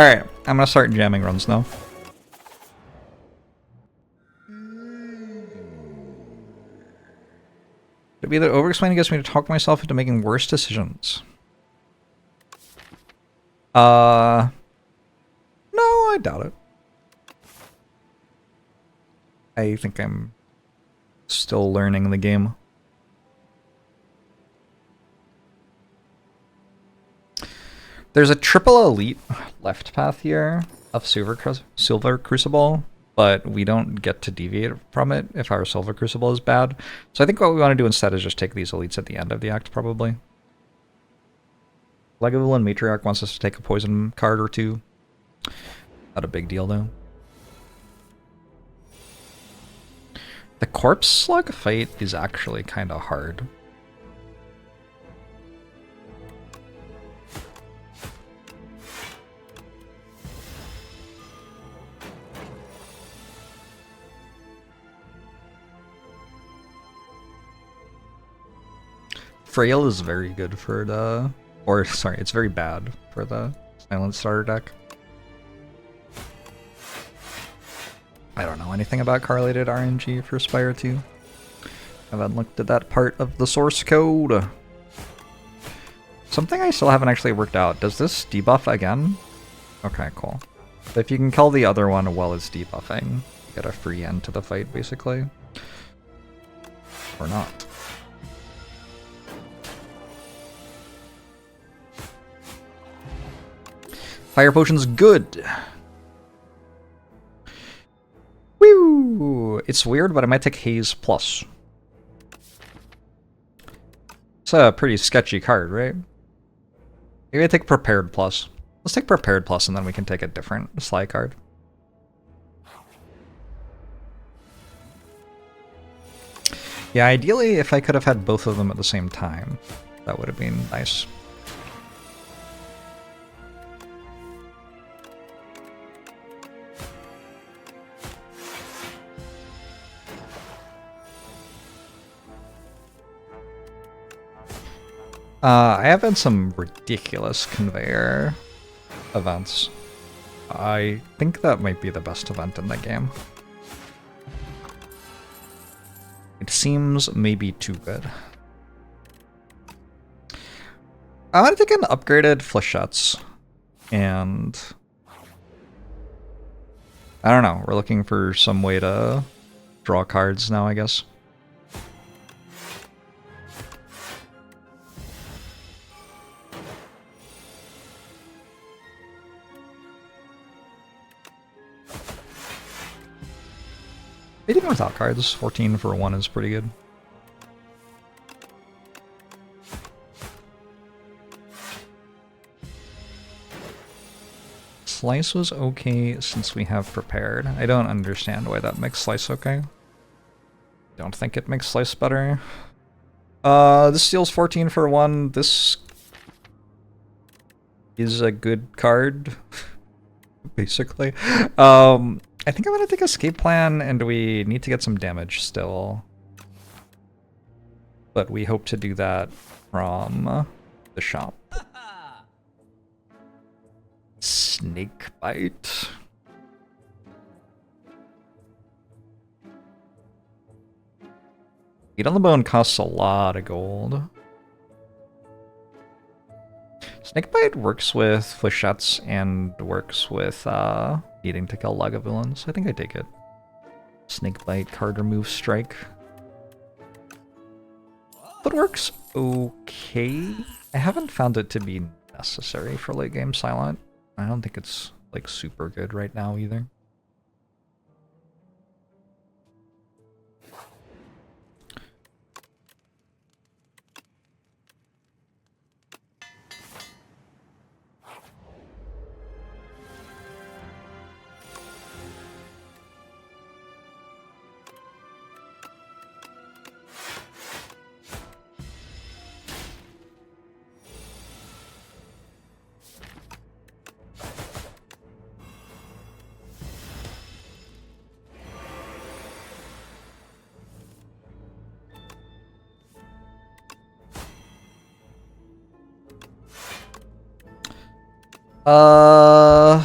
Alright, I'm gonna start jamming runs now. To be either over-explaining gets me to talk myself into making worse decisions. No, I doubt it. I think I'm still learning the game. There's a triple elite left path here of Silver Crucible, but we don't get to deviate from it if our Silver Crucible is bad. So I think what we want to do instead is just take these elites at the end of the act, probably. Lagavulin Matriarch wants us to take a poison card or two. Not a big deal, though. The Corpse Slug fight is actually kind of hard. Frail is very good for the... Or, sorry, it's very bad for the Silent Starter deck. I don't know anything about correlated RNG for Spire 2. Haven't looked at that part of the source code. Something I still haven't actually worked out. Does this debuff again? Okay, cool. So if you can kill the other one while it's debuffing, you get a free end to the fight, basically. Or not. Fire Potion's good. Woo! It's weird, but I might take Haze Plus. It's a pretty sketchy card, right? Maybe I take Prepared Plus. Let's take Prepared Plus and then we can take a different Sly card. Yeah, ideally if I could have had both of them at the same time, that would have been nice. I have had some ridiculous conveyor events. I think that might be the best event in the game. It seems maybe too good. I want to take an upgraded Flechettes, and I don't know, we're looking for some way to draw cards now, I guess. Even without cards, 14 for 1 is pretty good. Slice was okay since we have prepared. I don't understand why that makes Slice okay. Don't think it makes Slice better. This steals 14 for 1. This is a good card, basically. I think I'm gonna take Escape Plan, and we need to get some damage still. But we hope to do that from the shop. Snake Bite. Feet on the Bone costs a lot of gold. Snakebite works with Flechettes and works with needing to kill Lagavulins. I think I take it. Snakebite, card remove, strike. Footwork's okay. I haven't found it to be necessary for late game Silent. I don't think it's like super good right now either.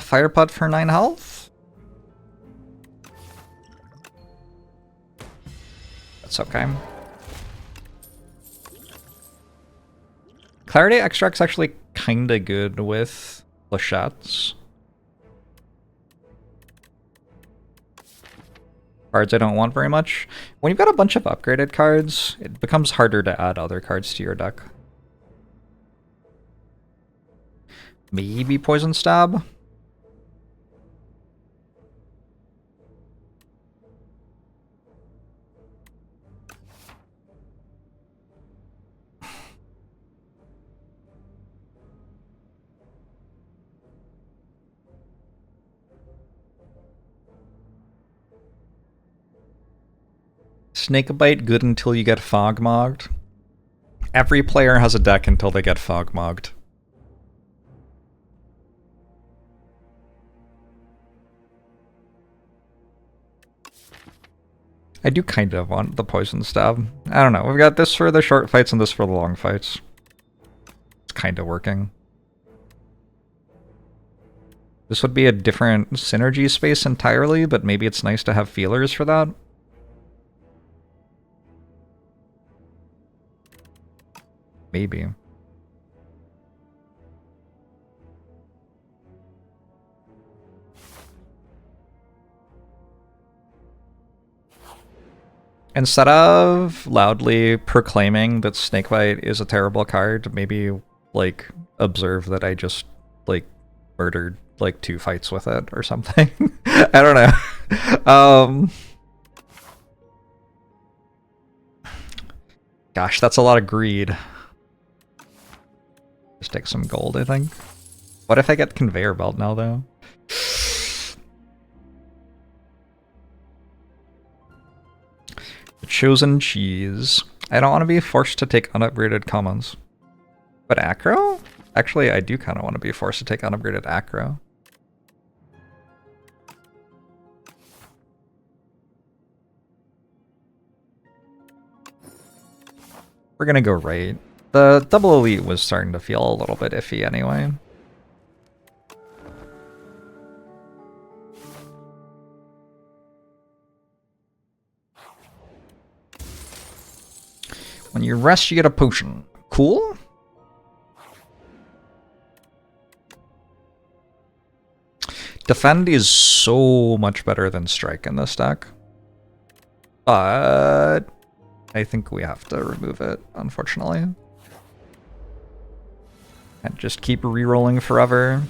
Fire Pot for 9 health? That's okay. Clarity Extract's actually kinda good with flechettes. Cards I don't want very much. When you've got a bunch of upgraded cards, it becomes harder to add other cards to your deck. Maybe Poison Stab? Snakebite good until you get Fogmogged. Every player has a deck until they get Fogmogged. I do kind of want the Poison Stab. I don't know, we've got this for the short fights and this for the long fights. It's kind of working. This would be a different synergy space entirely, but maybe it's nice to have feelers for that. Maybe. Instead of loudly proclaiming that Snakebite is a terrible card, maybe, like, observe that I just, like, murdered, like, 2 fights with it or something. I don't know. Gosh, that's a lot of greed. Just take some gold, I think. What if I get Conveyor Belt now, though? The Chosen Cheese. I don't want to be forced to take unupgraded commons. But Acro? Actually, I do kind of want to be forced to take unupgraded Acro. We're gonna go right. The double elite was starting to feel a little bit iffy anyway. When you rest, you get a potion. Cool? Defend is so much better than Strike in this deck. But I think we have to remove it, unfortunately. And just keep re-rolling forever.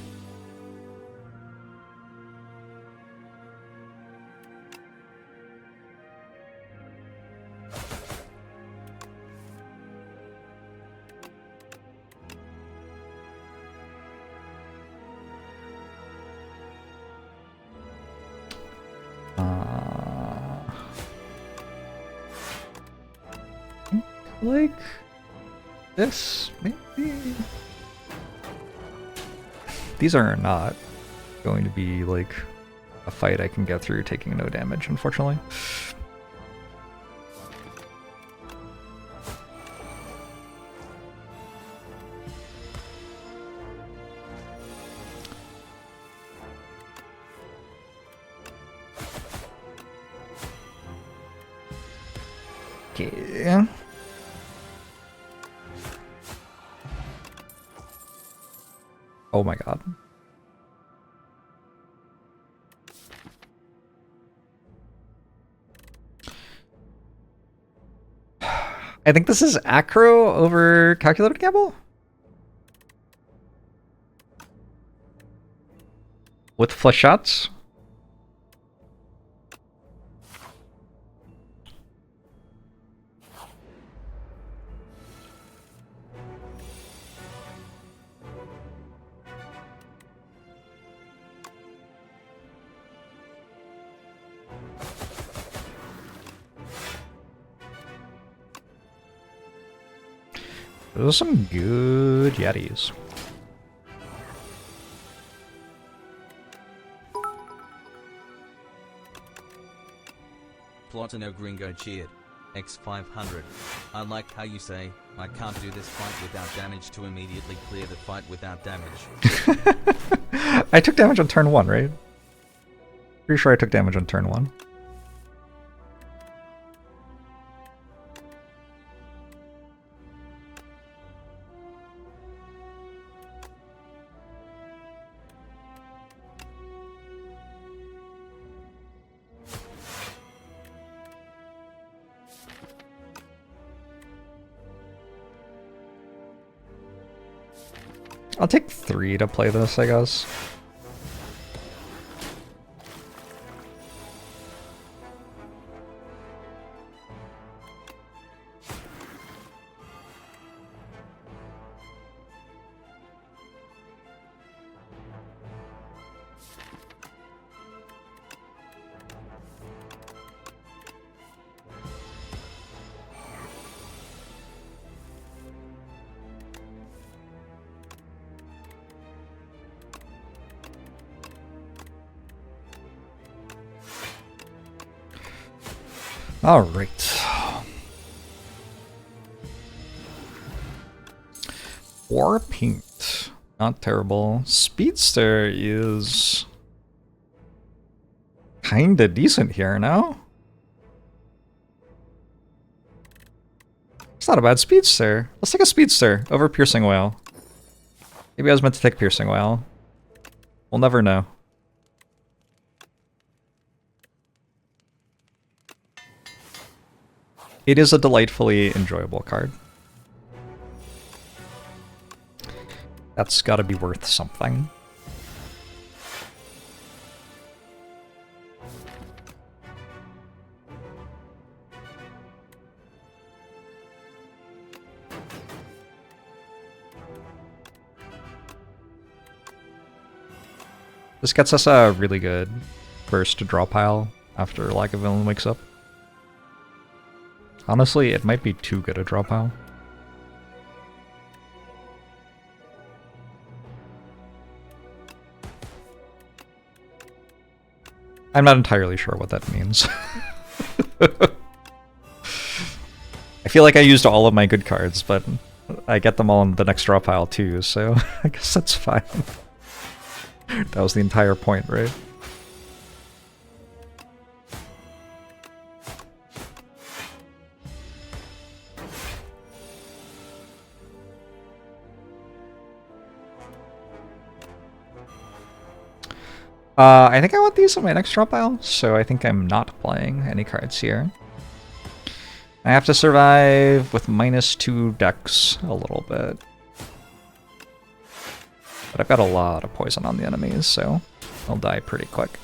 Like this, maybe? These are not going to be like a fight I can get through taking no damage, unfortunately. Okay. Oh my god. I think this is Acro over Calculated Gamble? With flechettes? Those are some good Yetis. Platino Gringo cheered. X500. I like how you say, I can't do this fight without damage to immediately clear the fight without damage. I took damage on turn 1, right? Pretty sure I took damage on turn 1. I'll take 3 to play this, I guess. All right. War paint, not terrible. Speedster is kinda decent here, no? It's not a bad Speedster. Let's take a Speedster over Piercing Whale. Maybe I was meant to take Piercing Whale. We'll never know. It is a delightfully enjoyable card. That's gotta be worth something. This gets us a really good first draw pile after Like a Villain wakes up. Honestly, it might be too good a draw pile. I'm not entirely sure what that means. I feel like I used all of my good cards, but I get them all in the next draw pile too, so I guess that's fine. That was the entire point, right? I think I want these in my next draw pile, so I think I'm not playing any cards here. I have to survive with -2 dex a little bit. But I've got a lot of poison on the enemies, so I'll die pretty quick.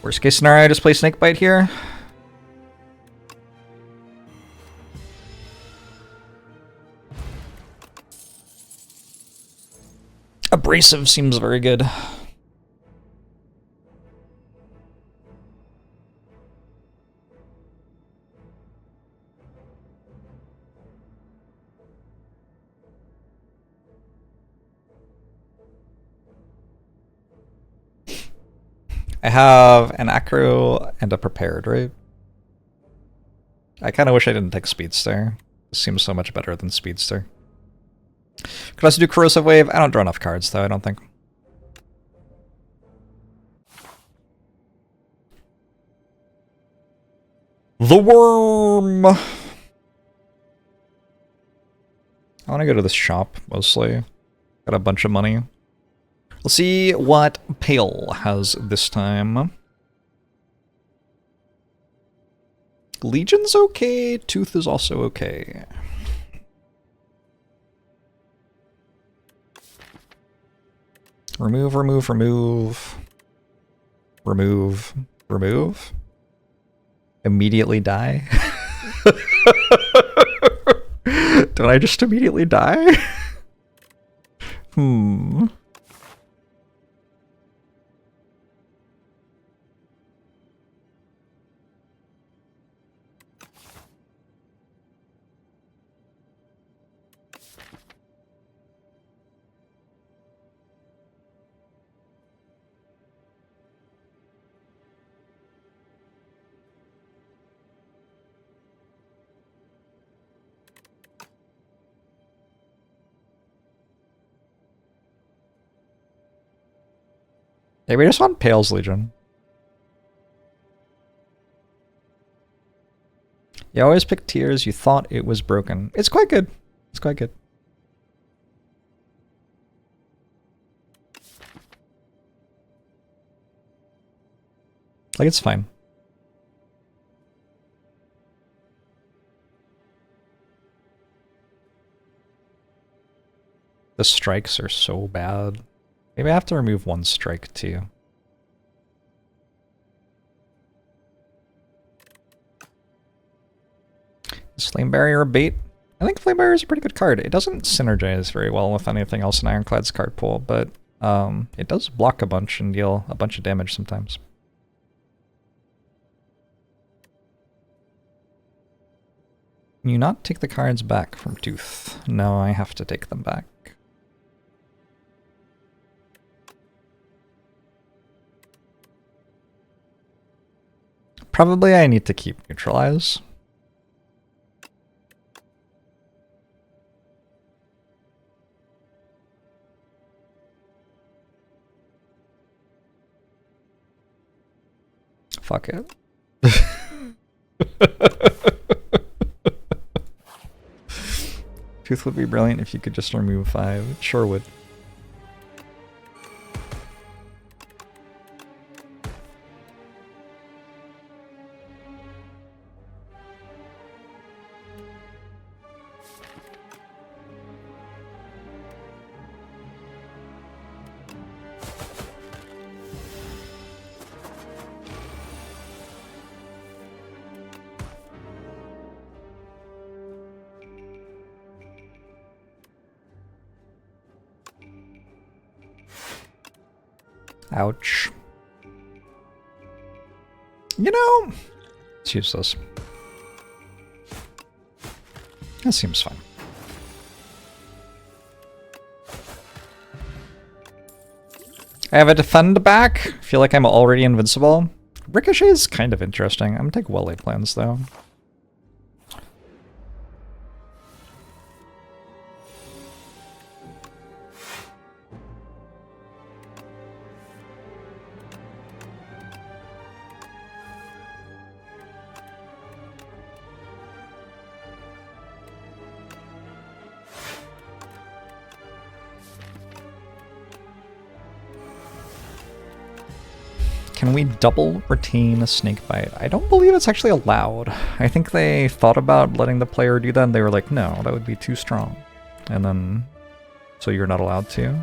Worst case scenario, I just play Snakebite here. Abrasive seems very good. I have an Acro and a Prepared, right? I kind of wish I didn't take Speedster. This seems so much better than Speedster. Could also do Corrosive Wave. I don't draw enough cards, though, I don't think. The Worm! I want to go to this shop, mostly. Got a bunch of money. We'll see what Pale has this time. Legion's okay. Tooth is also okay. Remove, remove, remove. Remove, remove. Immediately die? Don't I just immediately die? Hmm. Yeah, we just want Pale's Legion. You always pick tiers, you thought it was broken. It's quite good. It's quite good. Like, it's fine. The strikes are so bad. Maybe I have to remove one strike too. Is Flame Barrier a bait? I think Flame Barrier is a pretty good card. It doesn't synergize very well with anything else in Ironclad's card pool, but it does block a bunch and deal a bunch of damage sometimes. Can you not take the cards back from Tooth? No, I have to take them back. Probably I need to keep Neutralize. Fuck it. Tooth would be brilliant if you could just remove 5. It sure would. Ouch. You know, it's useless. That seems fine. I have a defend back. I feel like I'm already invincible. Ricochet is kind of interesting. I'm gonna take well-laid plans though. Can we double retain a Snakebite? I don't believe it's actually allowed. I think they thought about letting the player do that and they were like, no, that would be too strong. And then, so you're not allowed to?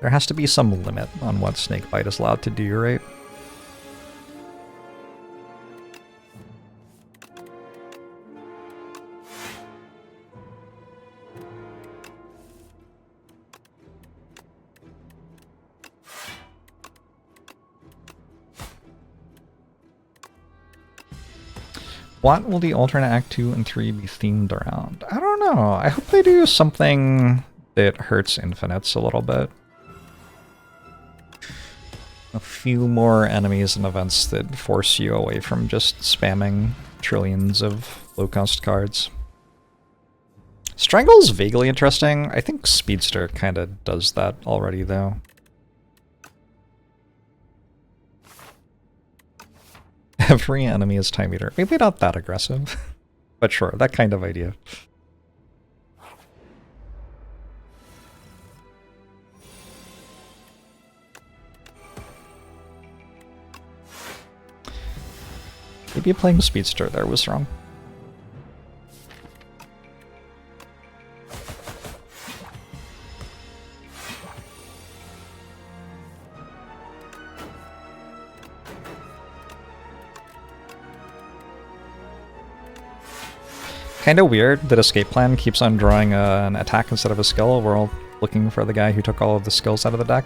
There has to be some limit on what Snakebite is allowed to do, right? What will the alternate Act 2 and 3 be themed around? I don't know. I hope they do something that hurts infinites a little bit. A few more enemies and events that force you away from just spamming trillions of low-cost cards. Strangle's vaguely interesting. I think Speedster kind of does that already, though. Every enemy is Time Eater. Maybe not that aggressive, but sure, that kind of idea. Maybe playing Speedster there was wrong. Kinda weird that Escape Plan keeps on drawing an attack instead of a skill. We're all looking for the guy who took all of the skills out of the deck.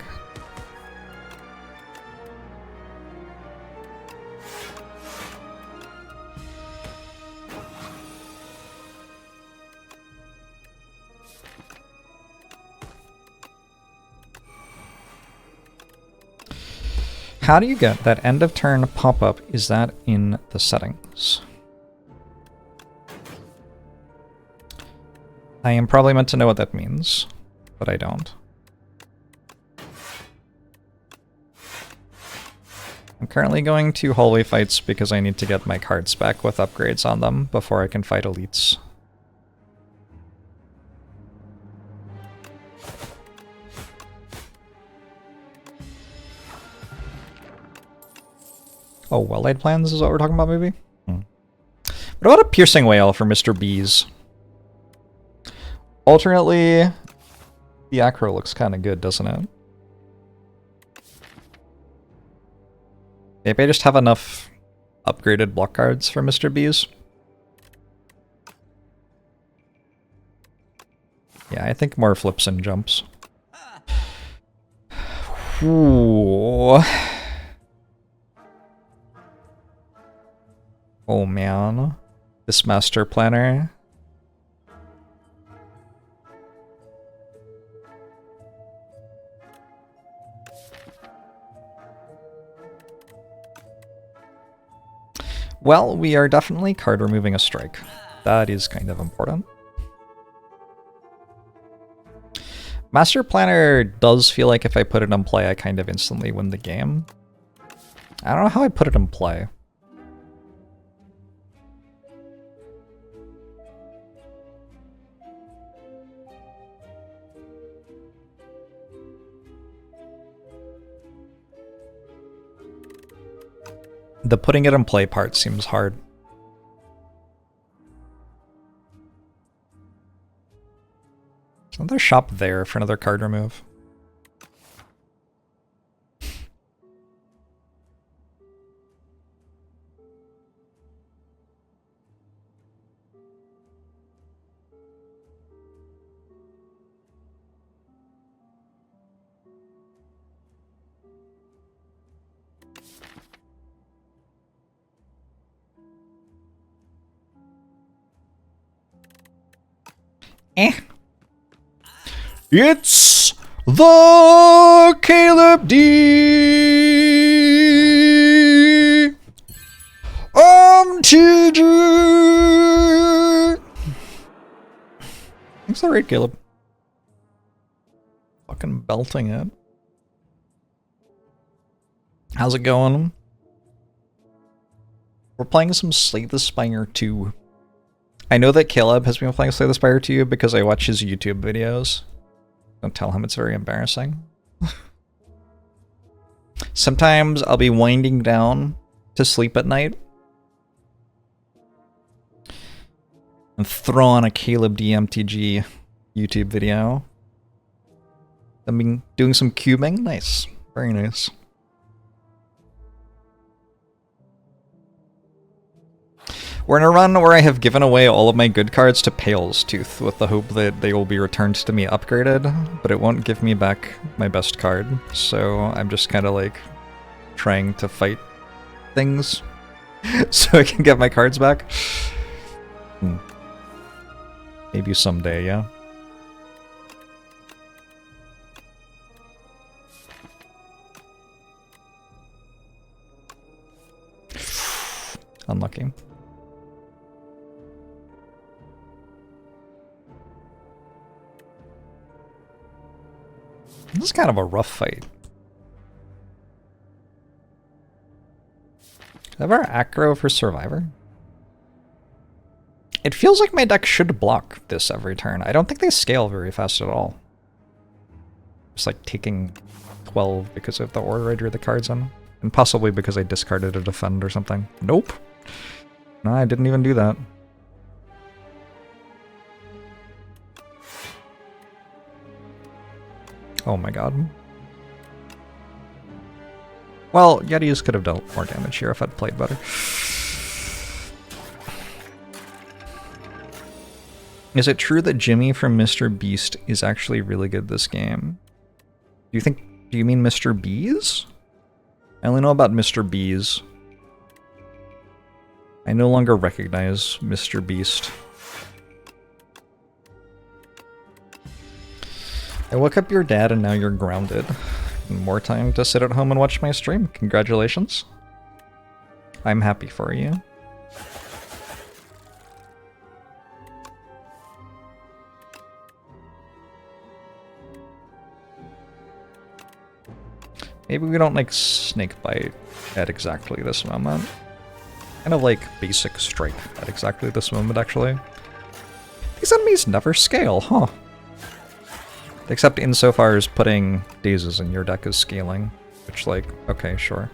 How do you get that end of turn pop-up? Is that in the settings? I am probably meant to know what that means, but I don't. I'm currently going to hallway fights because I need to get my cards back with upgrades on them before I can fight elites. Oh, well-laid plans is what we're talking about, maybe? What about a piercing whale for Mr. Bees? Alternately, the acro looks kind of good, doesn't it? Maybe I just have enough upgraded block cards for Mr. Bees. Yeah, I think more flips and jumps. Ooh. Oh man. This master planner. Well, we are definitely card removing a strike. That is kind of important. Master Planner does feel like if I put it in play, I kind of instantly win the game. I don't know how I put it in play. The putting it in play part seems hard. There's another shop there for another card remove. It's the Caleb D. MTG. Thanks for the raid, Caleb. Fucking belting it. How's it going? We're playing some Slay the Spire 2. I know that Caleb has been playing Slay the Spire 2 because I watch his YouTube videos. Don't tell him, it's very embarrassing. Sometimes I'll be winding down to sleep at night and throw on a Caleb DMTG YouTube video. I've been doing some cubing. Nice. Very nice. We're in a run where I have given away all of my good cards to Pale's Tooth with the hope that they will be returned to me upgraded, but it won't give me back my best card, so I'm just kind of like trying to fight things so I can get my cards back. Maybe someday, yeah. Unlucky. This is kind of a rough fight. Ever aggro for Survivor? It feels like my deck should block this every turn. I don't think they scale very fast at all. It's like taking 12 because of the Aura Rager the cards on. And possibly because I discarded a defend or something. Nope. No, I didn't even do that. Oh my god. Well, Yetis could have dealt more damage here if I'd played better. Is it true that Jimmy from Mr. Beast is actually really good this game? Do you mean Mr. Bees? I only know about Mr. Bees. I no longer recognize Mr. Beast. I woke up your dad and now you're grounded. More time to sit at home and watch my stream. Congratulations. I'm happy for you. Maybe we don't like snake bite at exactly this moment. Kind of like basic strike at exactly this moment, actually. These enemies never scale, huh? Except insofar as putting dazes in your deck is scaling. Which, like, okay, sure.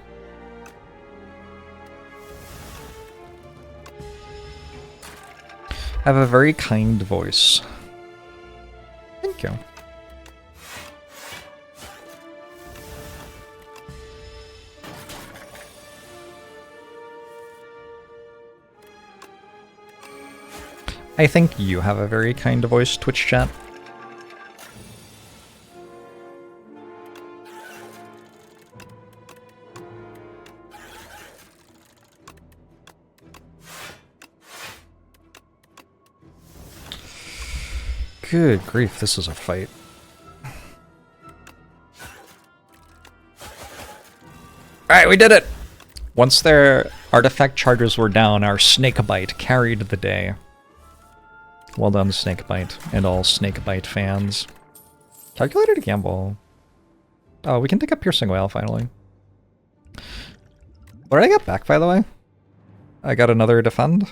Have a very kind voice. Thank you. I think you have a very kind voice, Twitch chat. Good grief, this is a fight. Alright, we did it! Once their artifact charges were down, our Snakebite carried the day. Well done, Snakebite, and all Snakebite fans. Calculated gamble. Oh, we can take a Piercing Whale, finally. What did I get back, by the way? I got another Defend.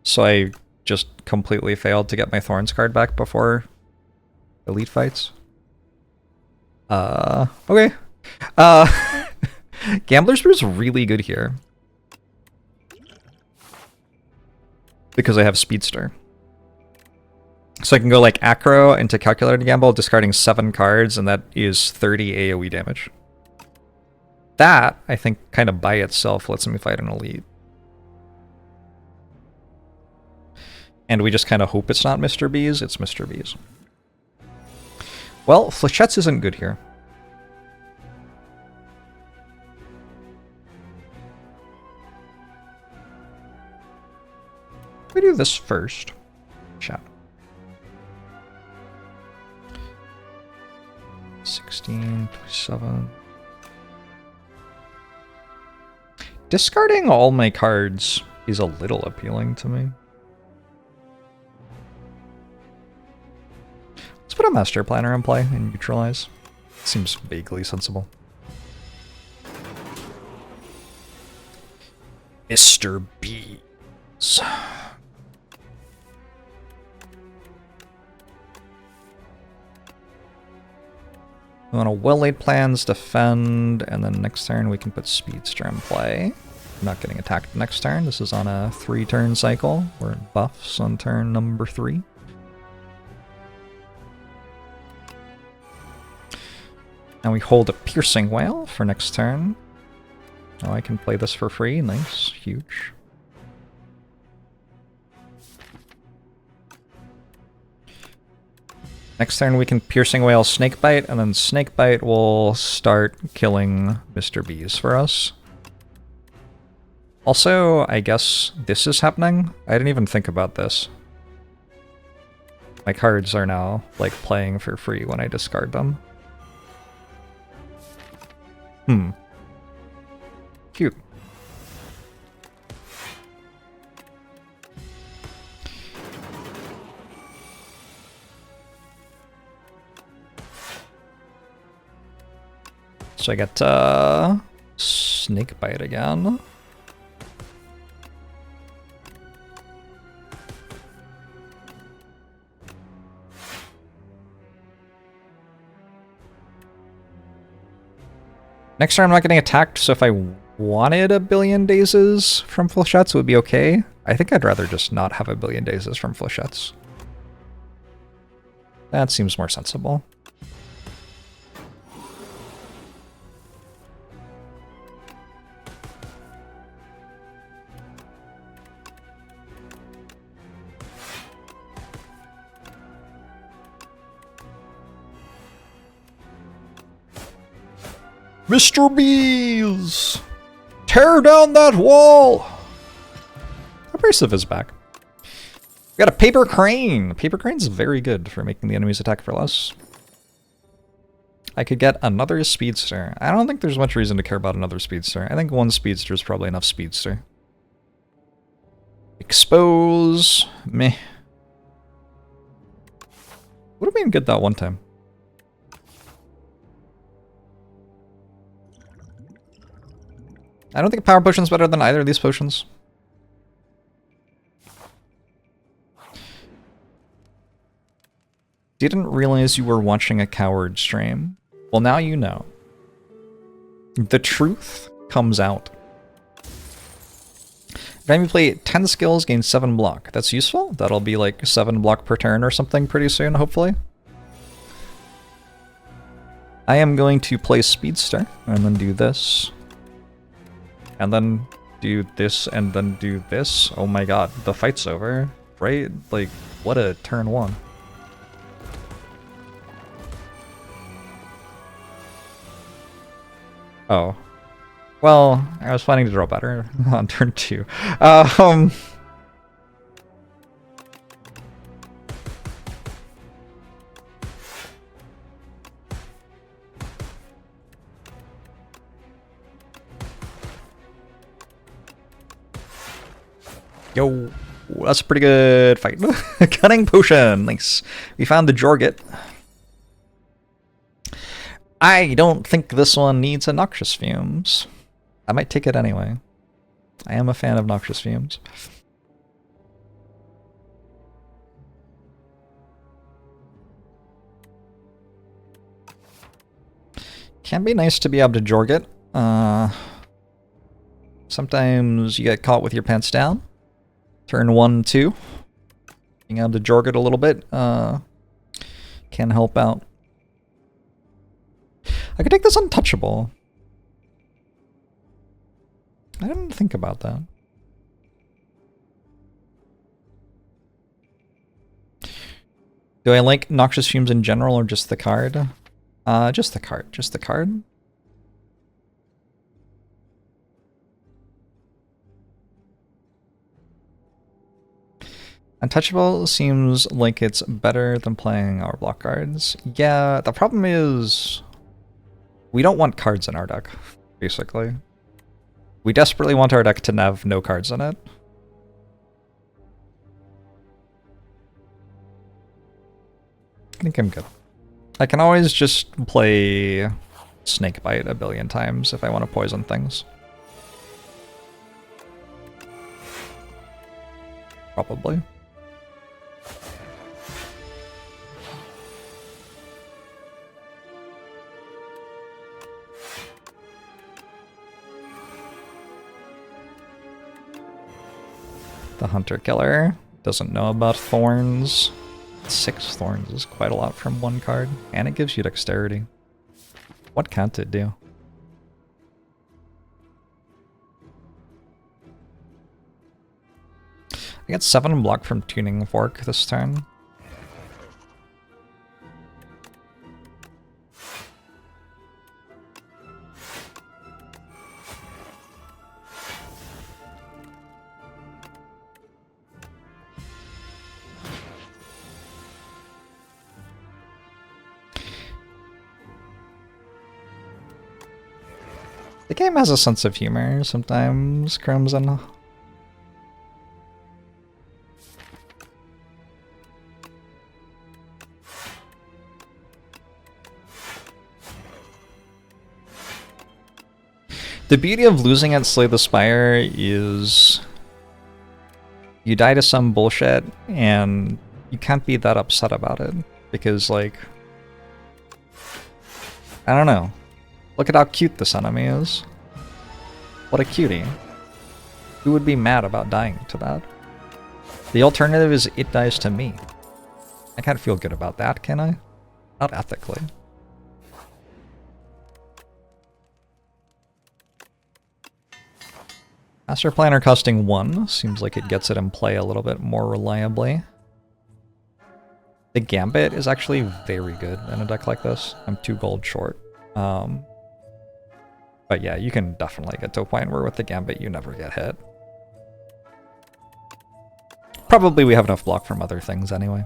So I just completely failed to get my Thorns card back before Elite fights. Okay. Gambler's Brew is really good here. Because I have Speedster. So I can go like Acro into Calculated Gamble, discarding 7 cards, and that is 30 AoE damage. That, I think, kind of by itself lets me fight an Elite. And we just kind of hope it's not Mr. B's, it's Mr. B's. Well, Flechettes isn't good here. We do this first. Chat. 16, 27. Discarding all my cards is a little appealing to me. Let's put a Master Planner in play and neutralize. Seems vaguely sensible. Mr. B's. We want to well-laid plans, defend, and then next turn we can put Speedster in play. Not getting attacked next turn. This is on a 3-turn cycle. We're in buffs on turn number 3. And we hold a Piercing Whale for next turn. Oh, I can play this for free. Nice. Huge. Next turn we can Piercing Whale Snakebite, and then Snakebite will start killing Mr. B's for us. Also, I guess this is happening. I didn't even think about this. My cards are now, like, playing for free when I discard them. Cute. So I get Snakebite again. Next turn I'm not getting attacked, so if I wanted a billion dazes from Flechettes, it would be okay. I think I'd rather just not have a billion dazes from Flechettes. That seems more sensible. Mr. B's! Tear down that wall! Abrasive is back. We got a Paper Crane! Paper Crane's very good for making the enemies attack for less. I could get another Speedster. I don't think there's much reason to care about another Speedster. I think one Speedster is probably enough Speedster. Expose. Meh. Would have been good that one time. I don't think Power Potion's better than either of these potions. Didn't realize you were watching a coward stream. Well, now you know. The truth comes out. If you play 10 skills, gain 7 block. That's useful. That'll be like 7 block per turn or something pretty soon, hopefully. I am going to play Speedster, and then do this. And then do this, and then do this. Oh my god, the fight's over, right? Like, what a turn 1. Oh. Well, I was planning to draw better on turn 2. Yo, that's a pretty good fight. Cunning Potion, nice. We found the Jorget. I don't think this one needs a Noxious Fumes. I might take it anyway. I am a fan of Noxious Fumes. Can be nice to be able to Jorget. Sometimes you get caught with your pants down. Turn 1, 2. Being able to Jorget a little bit can help out. I could take this Untouchable. I didn't think about that. Do I like Noxious Fumes in general or just the card? Just the card. Just the card. Untouchable seems like it's better than playing our block cards. Yeah, the problem is we don't want cards in our deck, basically. We desperately want our deck to have no cards in it. I think I'm good. I can always just play Snakebite a billion times if I want to poison things. Probably. The Hunter Killer doesn't know about Thorns. 6 Thorns is quite a lot from one card, and it gives you Dexterity. What can't it do? I get 7 block from Tuning Fork this turn. The game has a sense of humor sometimes, Crimson. The beauty of losing at Slay the Spire is you die to some bullshit and you can't be that upset about it because, like, I don't know. Look at how cute this enemy is. What a cutie. Who would be mad about dying to that? The alternative is it dies to me. I can't feel good about that, can I? Not ethically. Master Planner costing 1. Seems like it gets it in play a little bit more reliably. The Gambit is actually very good in a deck like this. I'm 2 gold short. But yeah, you can definitely get to a point where with the Gambit you never get hit. Probably we have enough block from other things anyway.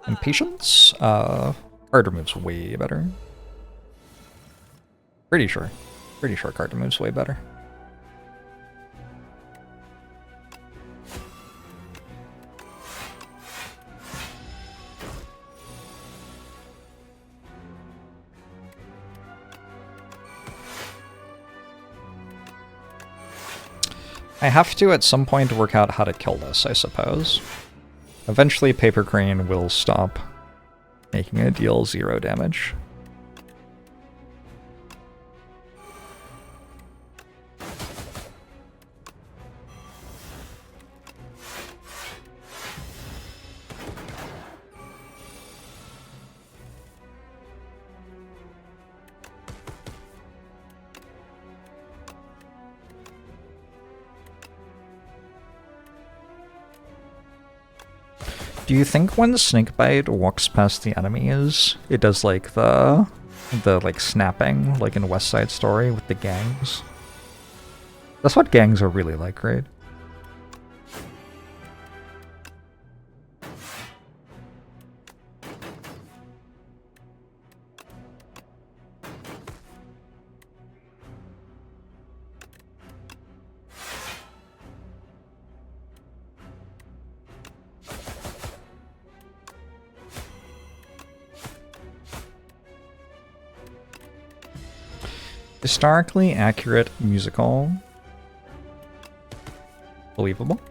Impatience? Card remove's way better. Pretty sure. Pretty sure card remove's way better. I have to at some point work out how to kill this, I suppose. Eventually Paper Crane will stop making it deal 0 damage. Do you think when Snakebite walks past the enemies, it does like the like snapping, like in West Side Story with the gangs? That's what gangs are really like, right? Historically accurate musical. Believable.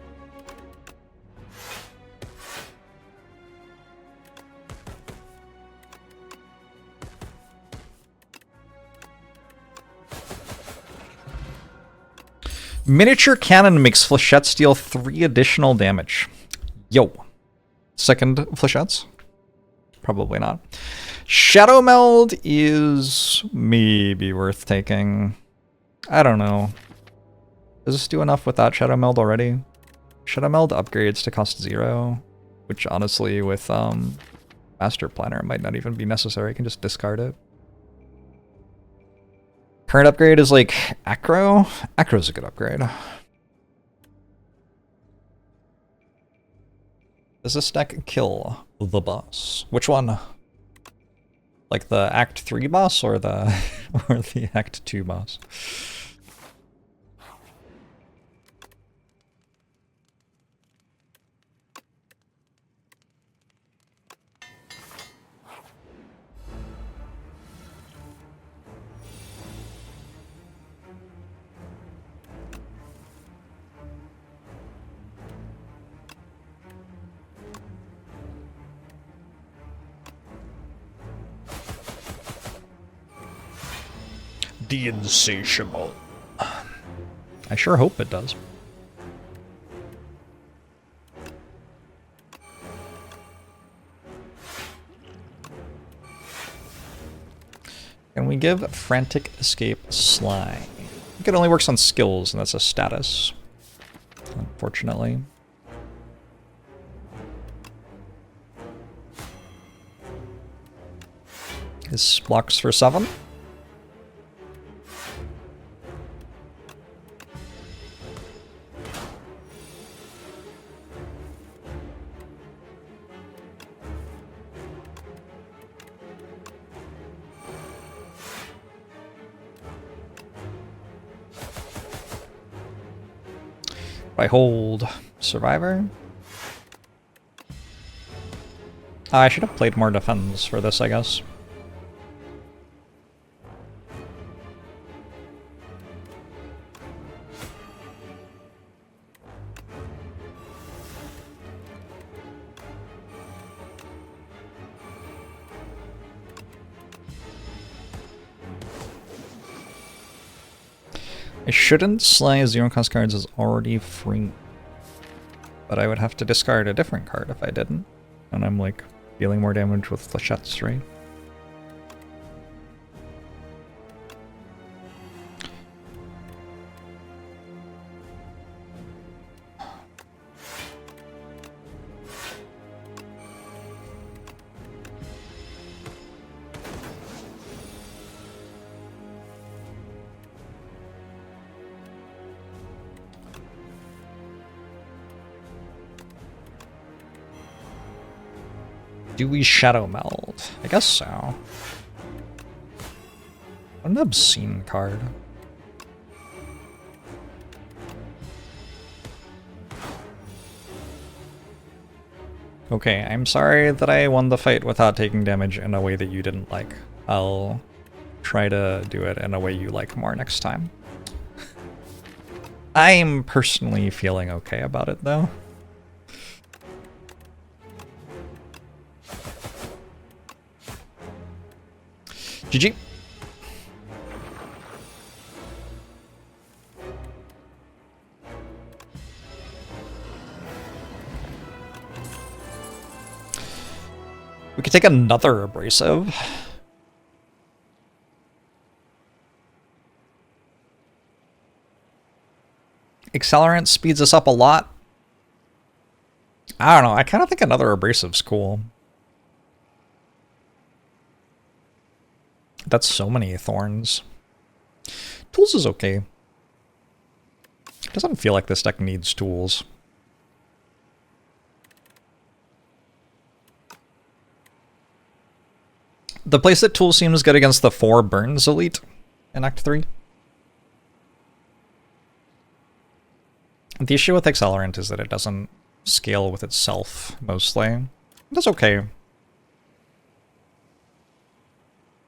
Miniature cannon makes flechettes deal 3 additional damage. Yo. Second flechettes? Probably not. Shadow Meld is maybe worth taking. I don't know. Does this do enough without Shadow Meld already? Shadow Meld upgrades to cost 0, which honestly with Master Planner might not even be necessary. I can just discard it. Current upgrade is like Acro. Acro's a good upgrade. Does this deck kill the boss? Which one? Like the Act 3 boss or the or the Act 2 boss? The Insatiable. I sure hope it does. Can we give Frantic Escape Sly? I think it only works on skills, and that's a status, unfortunately. This blocks for 7. I hold Survivor. I should have played more defense for this, I guess. I shouldn't slay 0-cost cards as already free. But I would have to discard a different card if I didn't. And I'm like dealing more damage with flechettes, right? Do we Shadow Meld? I guess so. What an obscene card. Okay, I'm sorry that I won the fight without taking damage in a way that you didn't like. I'll try to do it in a way you like more next time. I'm personally feeling okay about it, though. GG. We could take another abrasive. Accelerant speeds us up a lot. I don't know. I kind of think another abrasive's cool. That's so many thorns. Tools is okay. It doesn't feel like this deck needs tools. The place that tools seems good against the 4 burns elite in Act 3. The issue with Accelerant is that it doesn't scale with itself, mostly. That's okay.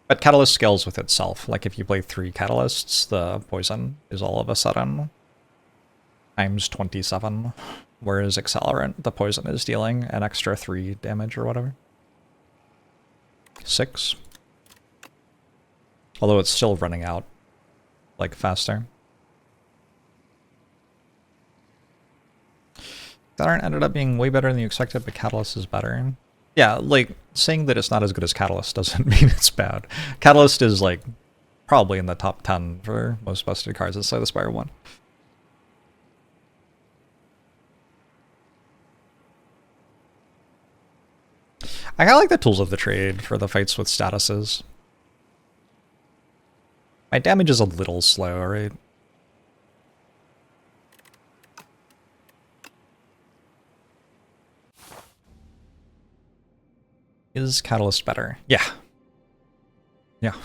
But Catalyst scales with itself. Like if you play 3 Catalysts, the poison is all of a sudden times 27. Whereas Accelerant, the poison is dealing an extra 3 damage or whatever. 6. Although it's still running out, like, faster. Accelerant ended up being way better than you expected, but Catalyst is better. Yeah, like, saying that it's not as good as Catalyst doesn't mean it's bad. Catalyst is, like, probably in the top 10 for most busted cards inside the Spire 1. I kinda like the tools of the trade for the fights with statuses. My damage is a little slow, right? Is Catalyst better? Yeah. Yeah.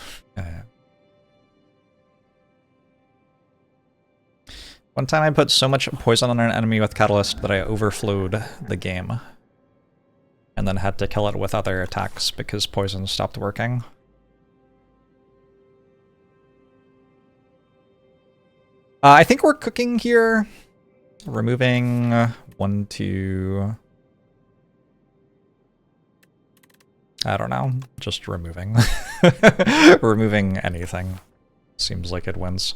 One time I put so much poison on an enemy with Catalyst that I overflowed the game. And then had to kill it with other attacks because poison stopped working. I think we're cooking here. Removing 1, 2... I don't know. Just removing. Removing anything. Seems like it wins.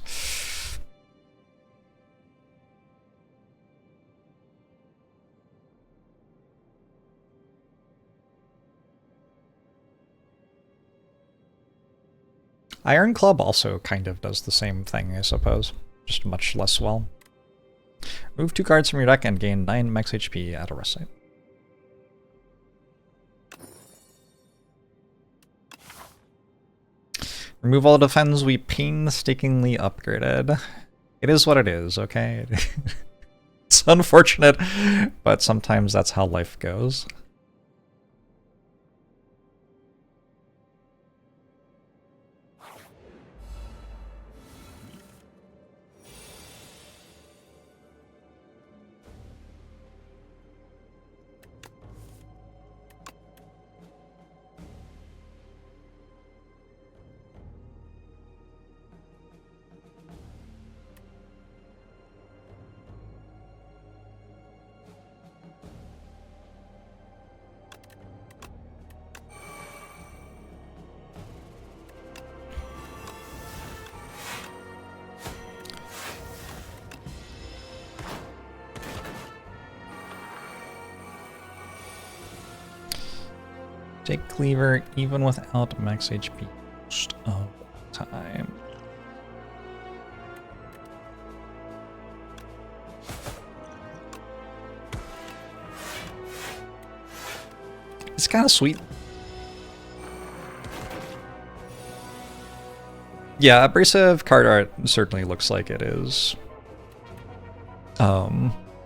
Iron Club also kind of does the same thing, I suppose. Just much less well. Remove 2 cards from your deck and gain 9 max HP at a rest site. Remove all defense we painstakingly upgraded. It is what it is, okay? It's unfortunate, but sometimes that's how life goes. Take Cleaver even without max HP most of the time. It's kind of sweet. Yeah, abrasive card art certainly looks like it is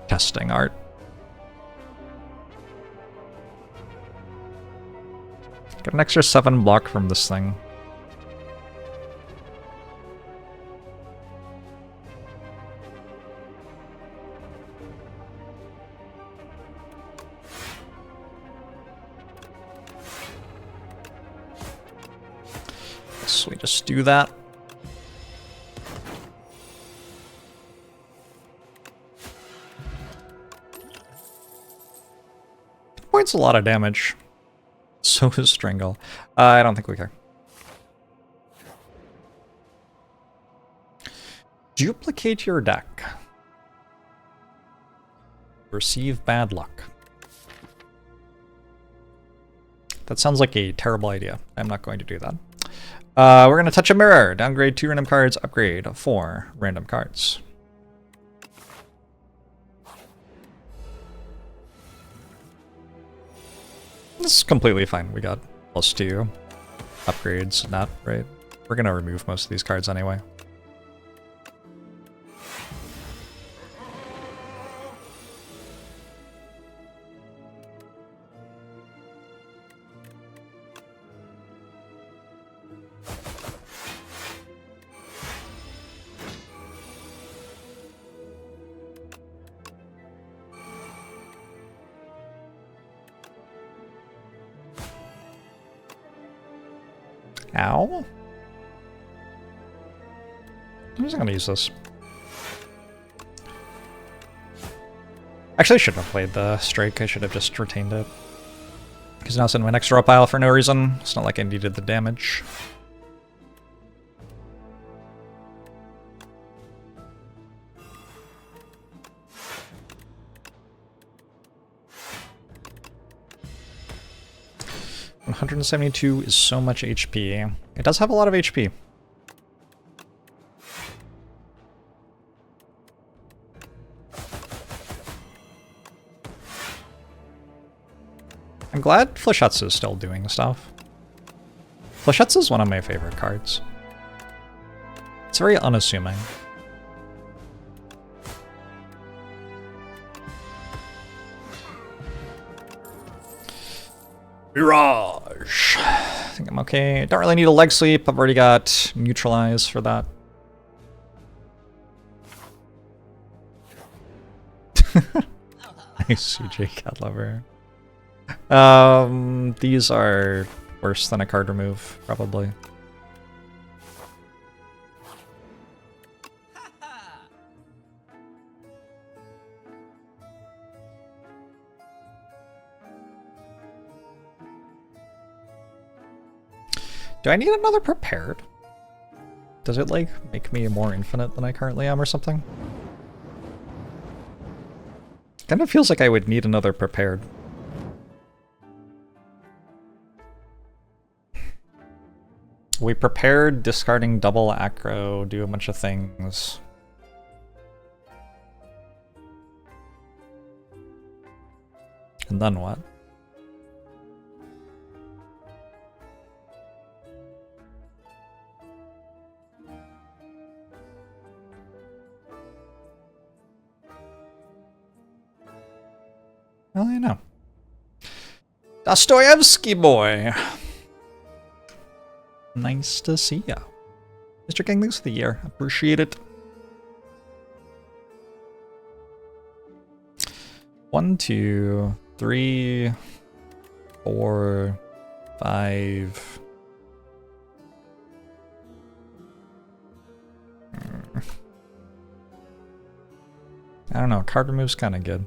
testing art. Got an extra 7 block from this thing. So we just do that. That's a lot of damage. So is Strangle. I don't think we care. Duplicate your deck. Receive bad luck. That sounds like a terrible idea. I'm not going to do that. We're going to touch a mirror. Downgrade 2 random cards. Upgrade 4 random cards. This is completely fine. We got +2 upgrades. Not right. We're going to remove most of these cards anyway. Ow. I'm just gonna use this. Actually, I shouldn't have played the strike. I should have just retained it. Because now it's in my next draw pile for no reason. It's not like I needed the damage. $172 is so much HP. It does have a lot of HP. I'm glad Flechette's is still doing stuff. Flechette's is one of my favorite cards. It's very unassuming. Mirage! I think I'm okay. Don't really need a leg sweep. I've already got neutralize for that. Nice CJ Cat Lover. These are worse than a card remove, probably. Do I need another prepared? Does it, like, make me more infinite than I currently am or something? Kind of feels like I would need another prepared. We prepared, discarding double aggro, do a bunch of things. And then what? Well, I know. Dostoevsky boy! Nice to see ya. Mr. King, thanks for the year. Appreciate it. 1, 2, 3, 4, 5. I don't know, card remove's kind of good.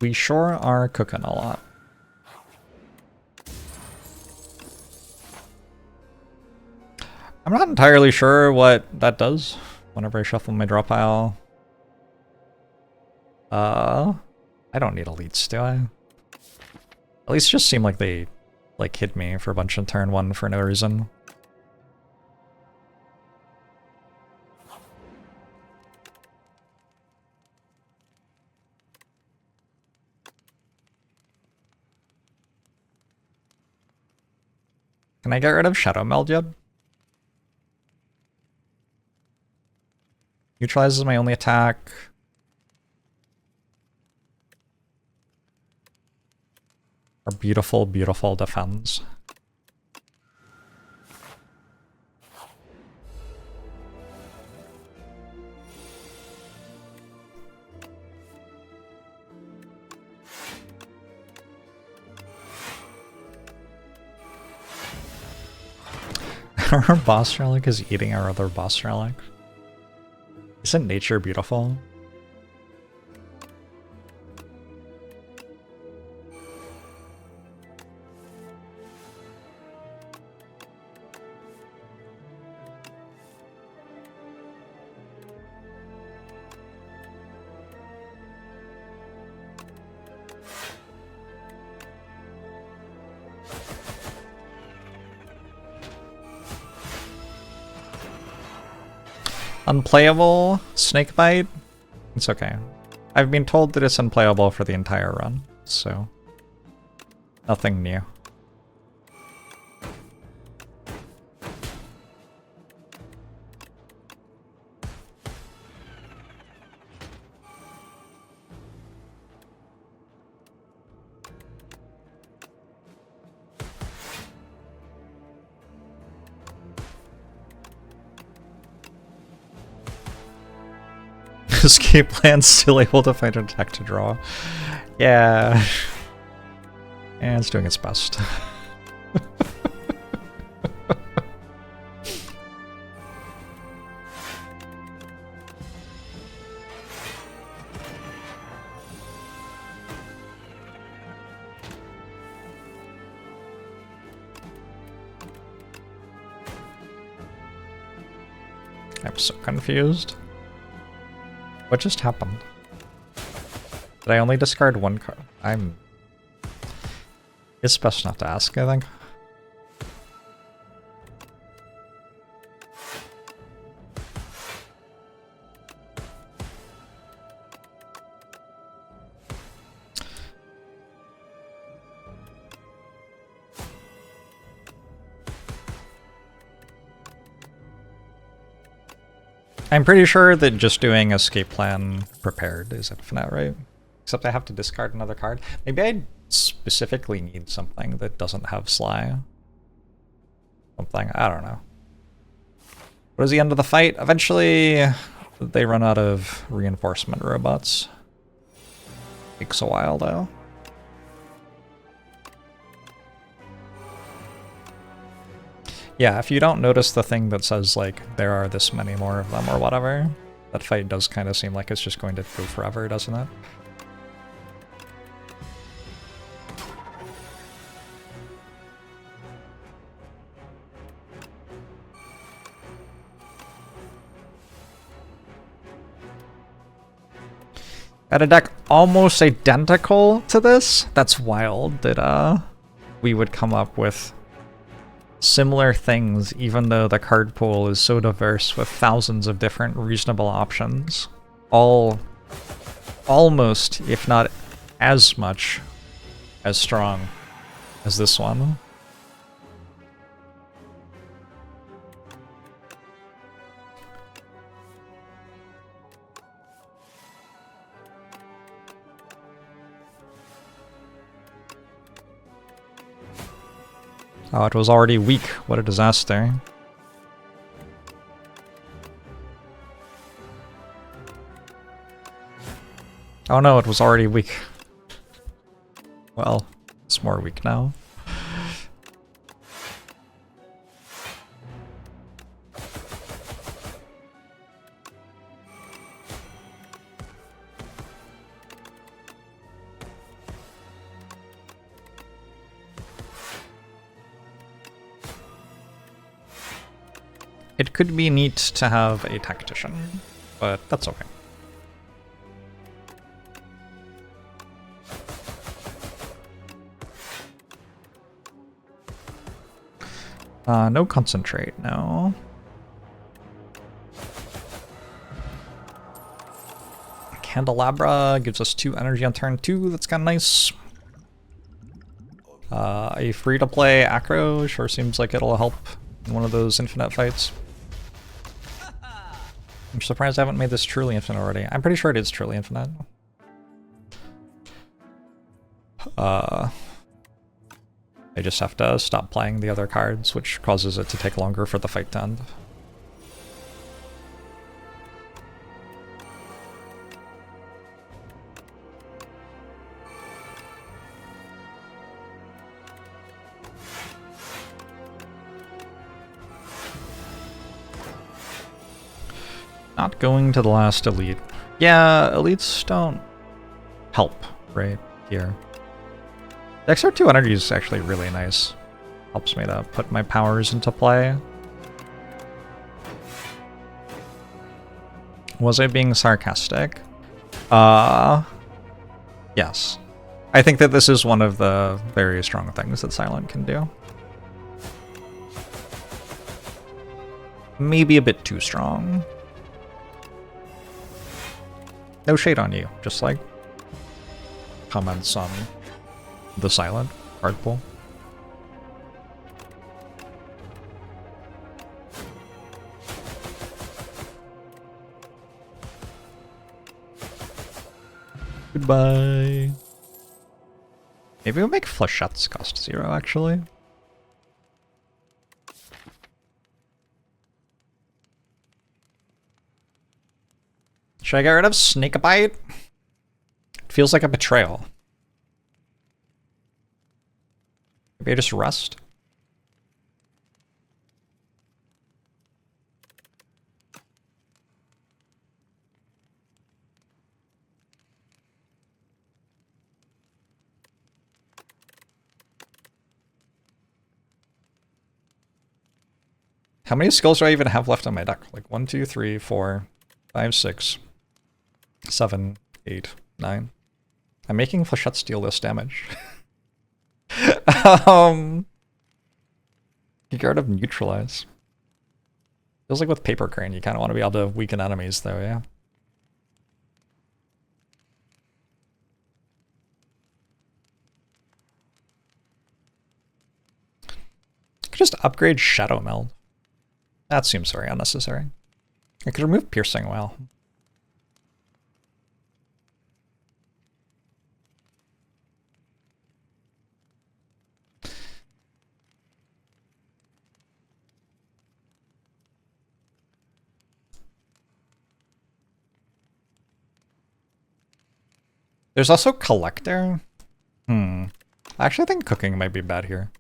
We sure are cooking a lot. I'm not entirely sure what that does whenever I shuffle my draw pile. I don't need elites, do I? Elites just seem like they, like, hit me for a bunch of turn 1 for no reason. Can I get rid of Shadow Meld yet? Neutralizes my only attack. Our beautiful, beautiful defense. Our boss relic is eating our other boss relic. Isn't nature beautiful? Unplayable snakebite? It's okay. I've been told that it's unplayable for the entire run, so nothing new. Escape plan's still able to find an attack to draw. Yeah. And it's doing its best. I'm so confused. What just happened? Did I only discard one card? It's best not to ask, I think. I'm pretty sure that just doing escape plan prepared is infinite, right? Except I have to discard another card. Maybe I specifically need something that doesn't have Sly. Something, I don't know. What is the end of the fight? Eventually, they run out of reinforcement robots. Takes a while, though. Yeah, if you don't notice the thing that says, like, there are this many more of them or whatever, that fight does kind of seem like it's just going to go forever, doesn't it? At a deck almost identical to this? That's wild that we would come up with similar things, even though the card pool is so diverse with thousands of different reasonable options. All almost, if not as much, as strong as this one. Oh, it was already weak. What a disaster. Oh no, it was already weak. Well, it's more weak now. It could be neat to have a tactician, but that's okay. No concentrate, no. Candelabra gives us 2 energy on turn 2, that's kind of nice. A free-to-play acro sure seems like it'll help in one of those infinite fights. I'm surprised I haven't made this truly infinite already. I'm pretty sure it is truly infinite. I just have to stop playing the other cards, which causes it to take longer for the fight to end. Not going to the last elite. Yeah, elites don't help right here. The XR2 energy is actually really nice. Helps me to put my powers into play. Was I being sarcastic? Yes. I think that this is one of the very strong things that Silent can do. Maybe a bit too strong. No shade on you, just like comments on the Silent card pool. Goodbye. Maybe we'll make flechettes cost 0, actually. Should I get rid of Snakebite? It feels like a betrayal. Maybe I just rest? How many skills do I even have left on my deck? Like 1, 2, 3, 4, 5, 6, 7, 8, 9. I'm making flechettes deal this damage. You get rid of neutralize. Feels like with Paper Crane, you kind of want to be able to weaken enemies, though, yeah. Could just upgrade Shadow Meld. That seems very unnecessary. I could remove Piercing Well. There's also Collector. I actually think cooking might be bad here.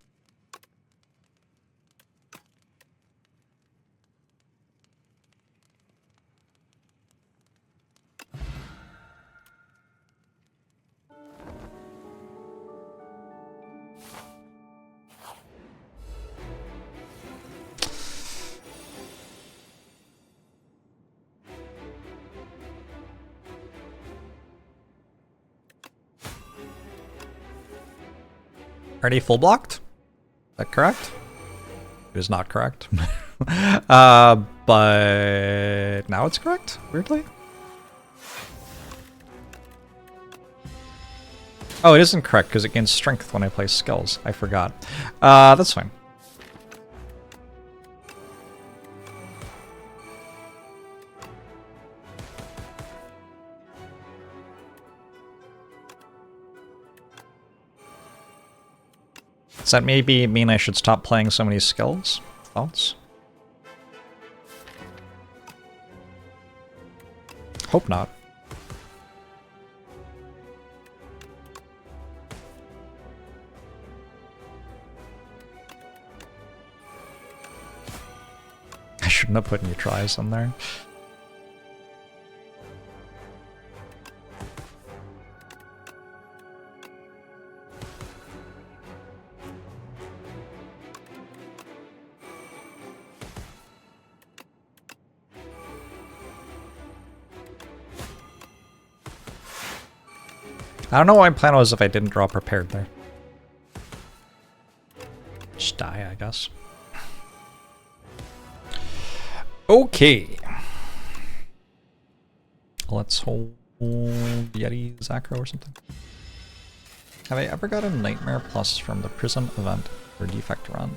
Already full blocked? Is that correct? It is not correct. But now it's correct, weirdly. Oh, it isn't correct because it gains strength when I play skills. I forgot. That's fine. Does that maybe mean I should stop playing so many skills? Thoughts? Hope not. I shouldn't have put neutralize on there. I don't know what my plan was if I didn't draw prepared there. Just die, I guess. Okay. Let's hold Yeti Zacro or something. Have I ever got a Nightmare Plus from the Prism event or Defect run?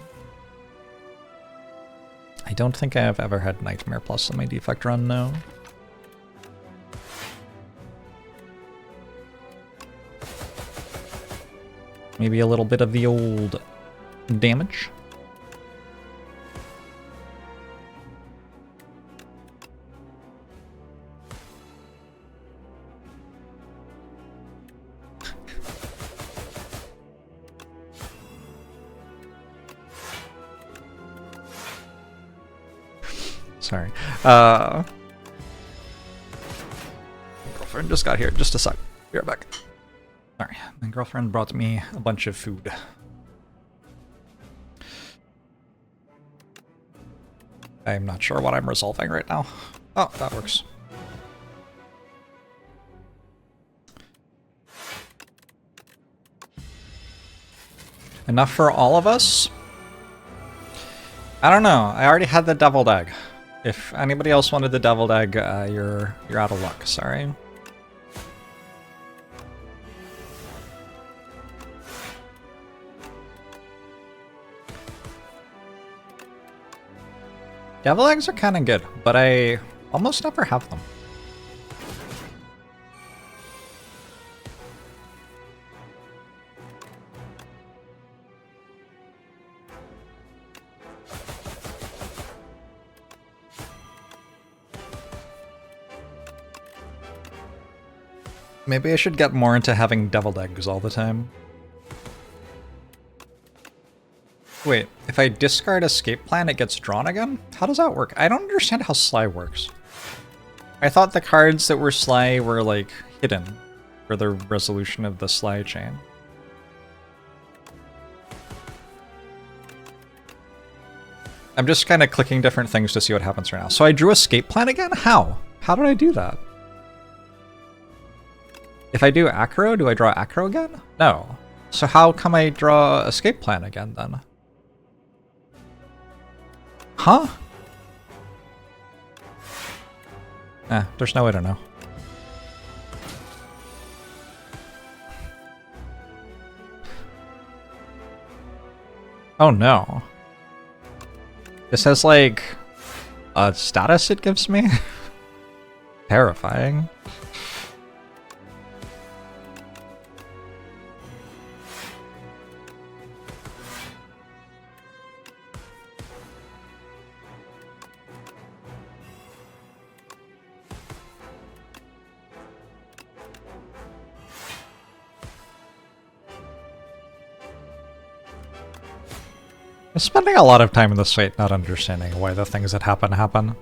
I don't think I have ever had Nightmare Plus in my Defect run, no. Maybe a little bit of the old damage. Sorry. girlfriend just got here. Just a sec. Be right back. Sorry, my girlfriend brought me a bunch of food. I'm not sure what I'm resolving right now. Oh, that works. Enough for all of us? I don't know. I already had the deviled egg. If anybody else wanted the deviled egg, you're out of luck. Sorry. Devil eggs are kind of good, but I almost never have them. Maybe I should get more into having deviled eggs all the time. Wait, if I discard escape plan, it gets drawn again? How does that work? I don't understand how Sly works. I thought the cards that were Sly were, like, hidden for the resolution of the Sly chain. I'm just kind of clicking different things to see what happens right now. So I drew escape plan again? How? How did I do that? If I do acro, do I draw acro again? No. So how come I draw escape plan again then? Huh? There's no way to know. Oh no. This has like a status it gives me? Terrifying. I'm spending a lot of time in this fight not understanding why the things that happen.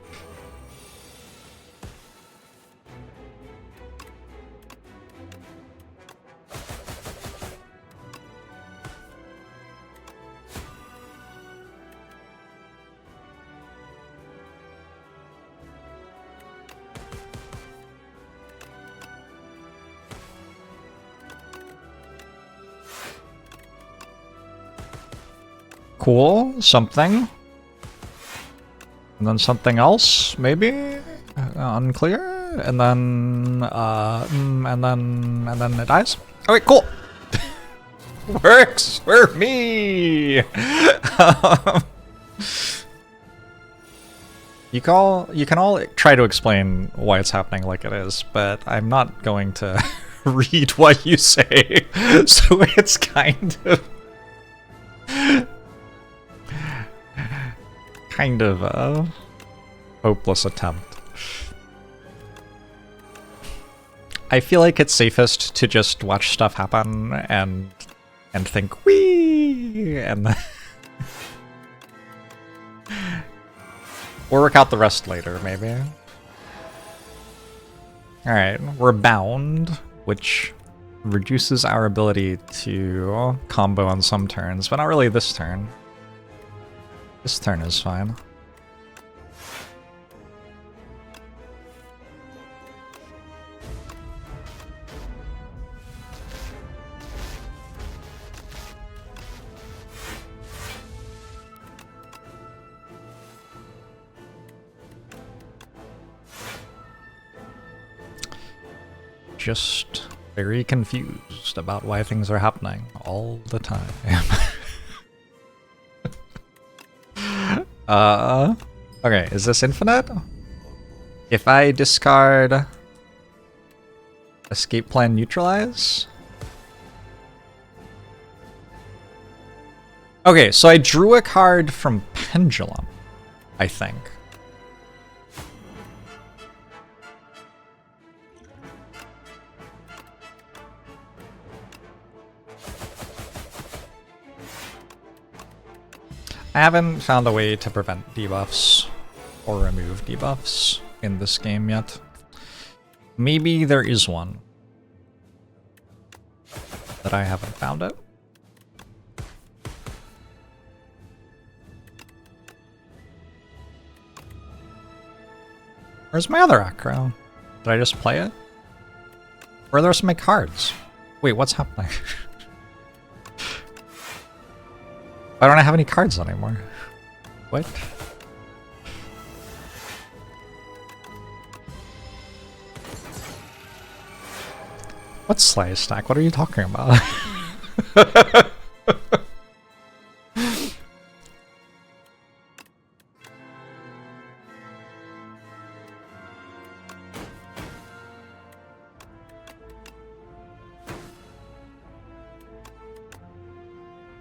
Cool, something. And then something else, maybe? Unclear? And then it dies? Okay, cool! Works for me! You can all try to explain why it's happening like it is, but I'm not going to read what you say, so it's kind of a hopeless attempt. I feel like it's safest to just watch stuff happen and think, wee, and we'll work out the rest later, maybe. Alright, we're bound, which reduces our ability to combo on some turns, but not really this turn. This turn is fine. Just very confused about why things are happening all the time. Okay, is this infinite? If I discard escape plan neutralize? Okay, so I drew a card from Pendulum, I think. I haven't found a way to prevent debuffs or remove debuffs in this game yet. Maybe there is one. That I haven't found it. Where's my other acro? Did I just play it? Where are the rest of my cards? Wait, what's happening? Why don't I have any cards anymore? What? What's Slay Stack? What are you talking about?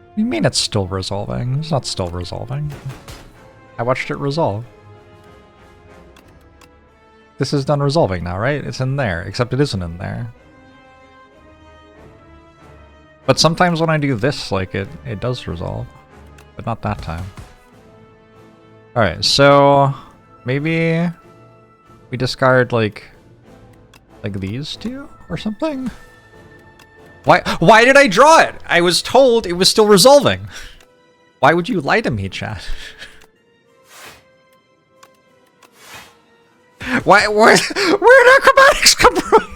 What do you mean it's still resolving? It's not still resolving. I watched it resolve. This is done resolving now, right? It's in there, except it isn't in there. But sometimes when I do this, like, it does resolve. But not that time. Alright, so maybe we discard like these two or something? Why did I draw it? I was told it was still resolving. Why would you lie to me, chat? Where'd acrobatics come from?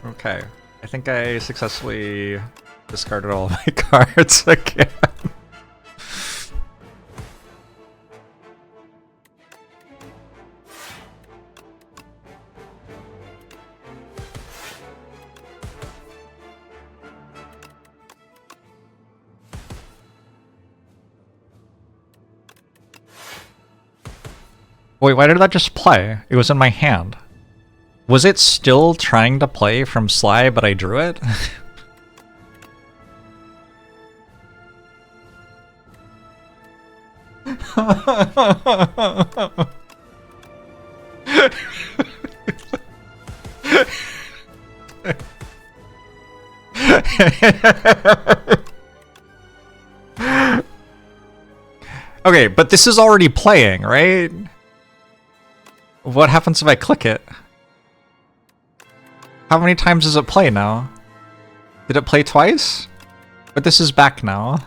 Okay, I think I successfully discarded all of my cards again. Wait, why did that just play? It was in my hand. Was it still trying to play from Sly, but I drew it? Okay, but this is already playing, right? What happens if I click it? How many times does it play now? Did it play twice? But this is back now.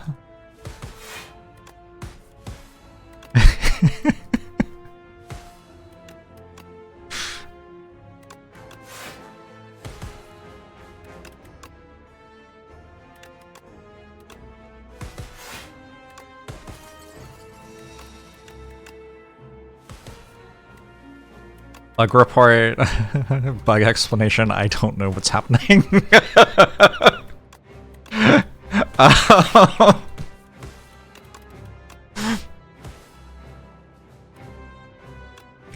Bug report, bug explanation, I don't know what's happening.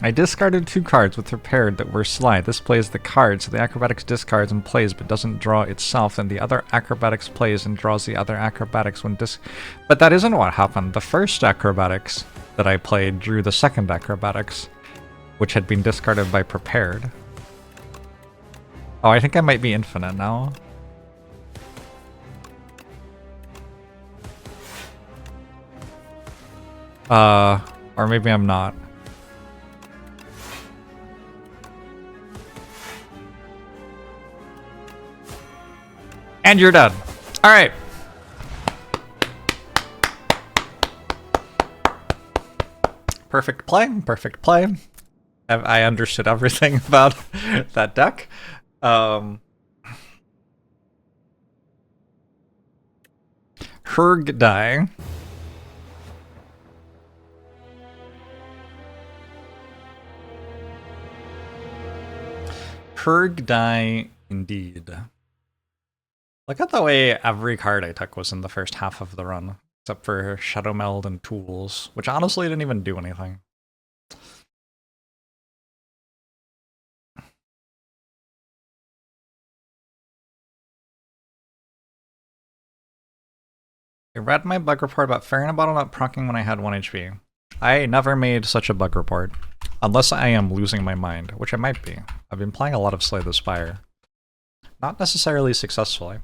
I discarded 2 cards with repaired that were Sly. This plays the card, so the acrobatics discards and plays but doesn't draw itself, and the other acrobatics plays and draws the other acrobatics when But that isn't what happened. The first acrobatics that I played drew the second acrobatics, which had been discarded by prepared. Oh, I think I might be infinite now. Or maybe I'm not. And you're done. All right. Perfect play, perfect play. I understood everything about that deck. Herg die. Herg die indeed. Look at the way every card I took was in the first half of the run, except for Shadow Meld and Tools, which honestly didn't even do anything. I read my bug report about Fairying Bottle not proccing when I had 1 HP. I never made such a bug report. Unless I am losing my mind, which I might be. I've been playing a lot of Slay the Spire. not necessarily successfully.